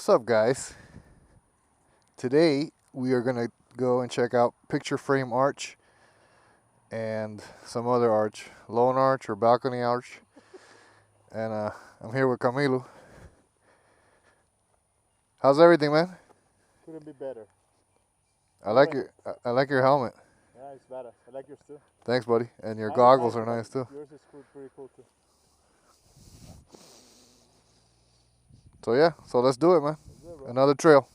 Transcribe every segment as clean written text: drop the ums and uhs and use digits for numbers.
What's up, guys? Today we are gonna go and check out Picture Frame Arch and some other arch, Lone Arch or Balcony Arch. And I'm here with Camilo. How's everything, man? Couldn't be better. I like your helmet. Yeah, it's better. I like yours too. Thanks, buddy. And your goggles are nice too. Yours is pretty cool too. So yeah, so let's do it, man. Let's do it, bro. Another trail.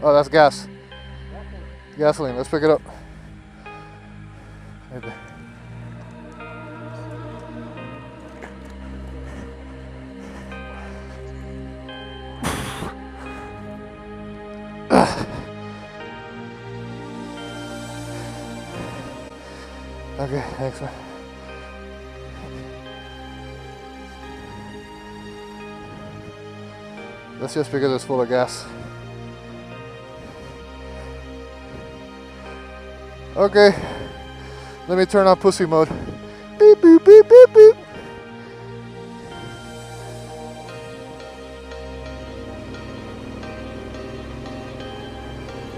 Oh, that's gas. Gasoline. Let's pick it up. Right there. Okay, thanks, man. That's just because it's full of gas. Okay, let me turn on pussy mode. Beep, beep, beep, beep, beep.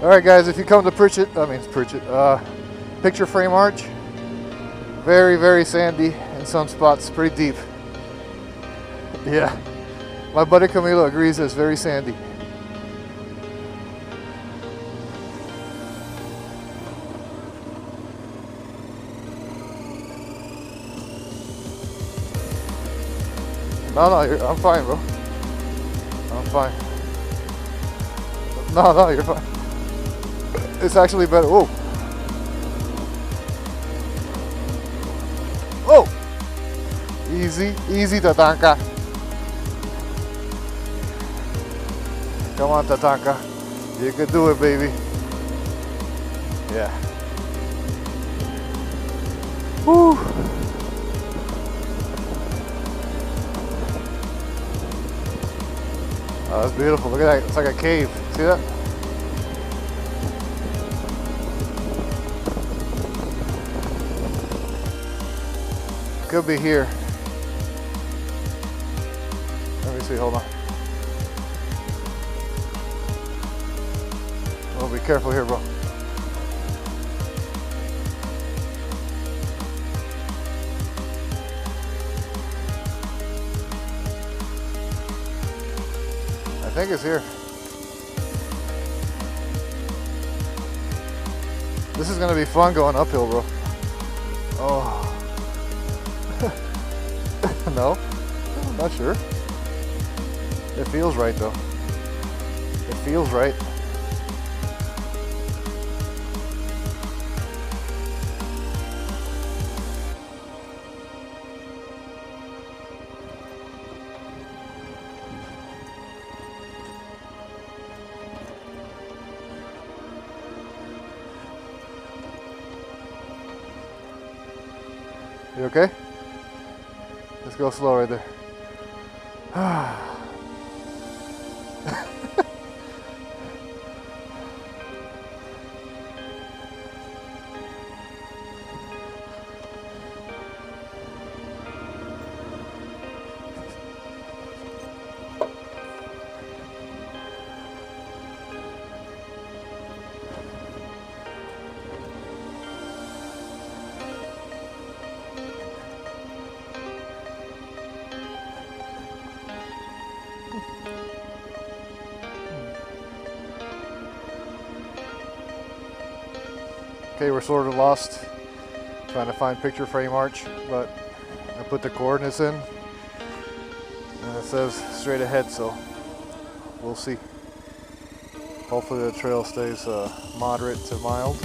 All right, guys, if you come to Picture Frame Arch, very, very sandy in some spots, pretty deep. Yeah, my buddy Camilo agrees it's very sandy. No, I'm fine, bro. I'm fine. No, you're fine. It's actually better. Whoa. Whoa. Easy, Tatanka. Come on, Tatanka. You can do it, baby. Yeah. Woo. Oh, that's beautiful. Look at that. It's like a cave. See that? Could be here. Let me see. Hold on. Oh, be careful here, bro. I think it's here. This is gonna be fun going uphill, bro. Oh. No, I'm not sure. It feels right though. It feels right. You okay? Let's go slow right there. Okay, we're sort of lost trying to find Picture Frame Arch, but I put the coordinates in and it says straight ahead, so we'll see. Hopefully the trail stays moderate to mild.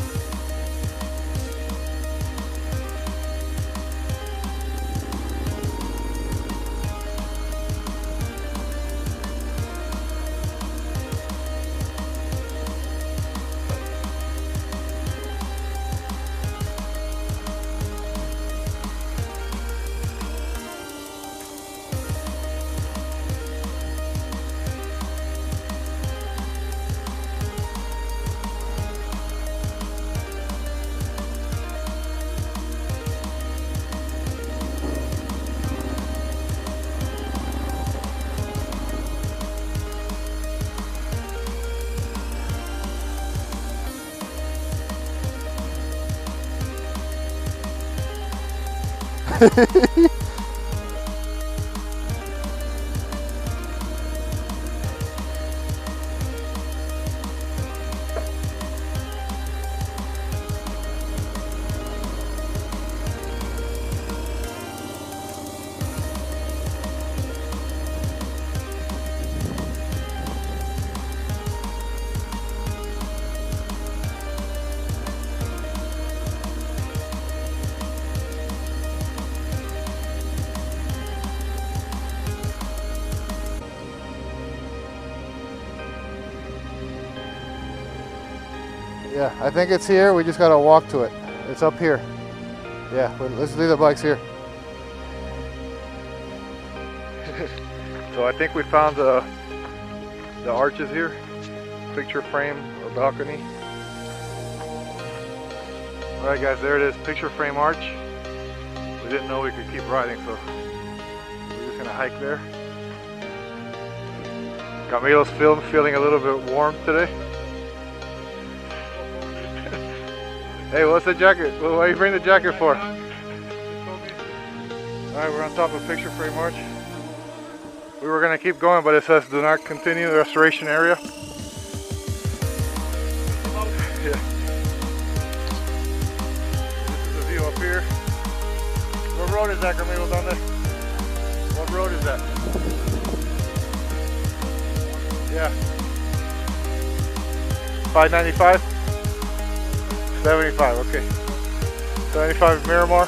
Yeah, I think it's here. We just gotta walk to it. It's up here. Yeah, let's leave the bikes here. So I think we found the arches here. Picture frame or balcony. Alright guys, there it is. Picture frame arch. We didn't know we could keep riding, so we're just gonna hike there. Camilo's feeling a little bit warm today. Hey, what's the jacket? Why are you bring the jacket for? Alright, we're on top of Picture Frame Arch. We were going to keep going, but it says do not continue the restoration area. Yeah. This is the view up here. What road is that, Camilo, down there? What road is that? Yeah. 595? 75, okay. 75 Miramar.